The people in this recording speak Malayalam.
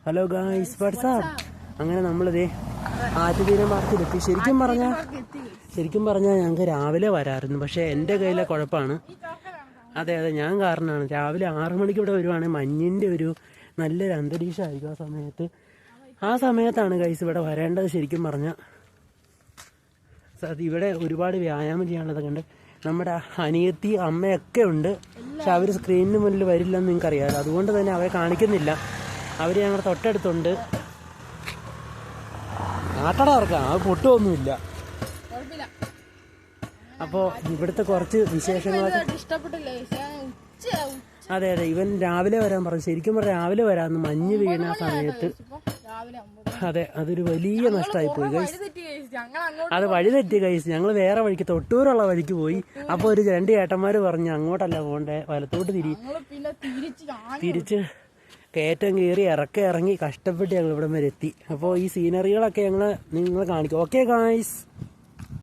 Hello guys WhatsApp. അങ്ങനെ നമ്മളിതേ ആറ്റുതീരം പാർക്കിലെത്തി. ശരിക്കും പറഞ്ഞാൽ ഞങ്ങൾക്ക് രാവിലെ വരാമായിരുന്നു, പക്ഷേ എൻ്റെ കയ്യിലെ കുഴപ്പമാണ്. അതെ ഞാൻ കാരണമാണ്. രാവിലെ 6 മണിക്ക് ഇവിടെ വരുവാണെങ്കിൽ മഞ്ഞിൻ്റെ ഒരു നല്ലൊരു അന്തരീക്ഷമായിരിക്കും ആ സമയത്താണ് ഗൈസ് ഇവിടെ വരേണ്ടത്. ശരിക്കും പറഞ്ഞാൽ ഇവിടെ ഒരുപാട് വ്യായാമം ചെയ്യാനുള്ളതൊക്കെ ഉണ്ട്. നമ്മുടെ അനിയത്തി അമ്മയൊക്കെ ഉണ്ട്, പക്ഷെ അവർ സ്ക്രീനിന് മുന്നിൽ വരില്ലെന്ന് നിങ്ങൾക്കറിയാമല്ലോ. അതുകൊണ്ട് തന്നെ അവരെ കാണിക്കുന്നില്ല. അവർ ഞങ്ങളുടെ തൊട്ടടുത്തുണ്ട്. ആട്ടട ഇറക്കാം, അത് പൊട്ടുമൊന്നുമില്ല. അപ്പോൾ ഇവിടുത്തെ കുറച്ച് വിശേഷങ്ങളൊക്കെ അതെ ഇവൻ രാവിലെ വരാൻ പറഞ്ഞു. ശരിക്കും പറഞ്ഞാൽ രാവിലെ വരാമെന്ന് മഞ്ഞ് വീണ ആ സമയത്ത്. അതെ അതൊരു വലിയ നഷ്ടമായിപ്പോയി ഗൈസ്. അത് വഴി തെറ്റി ഗൈസ്. ഞങ്ങൾ വേറെ വഴിക്ക് തൊട്ടൂരുള്ള വഴിക്ക് പോയി. അപ്പോൾ ഒരു 2 ചേട്ടന്മാർ പറഞ്ഞു അങ്ങോട്ടല്ല പോകണ്ടേ, വലത്തോട്ട് തിരിച്ച് കയറ്റം കയറി ഇറങ്ങി കഷ്ടപ്പെട്ട് ഞങ്ങൾ ഇവിടം വരെ എത്തി. അപ്പോൾ ഈ സീനറികളൊക്കെ നിങ്ങൾ കാണിക്കും. Okay guys.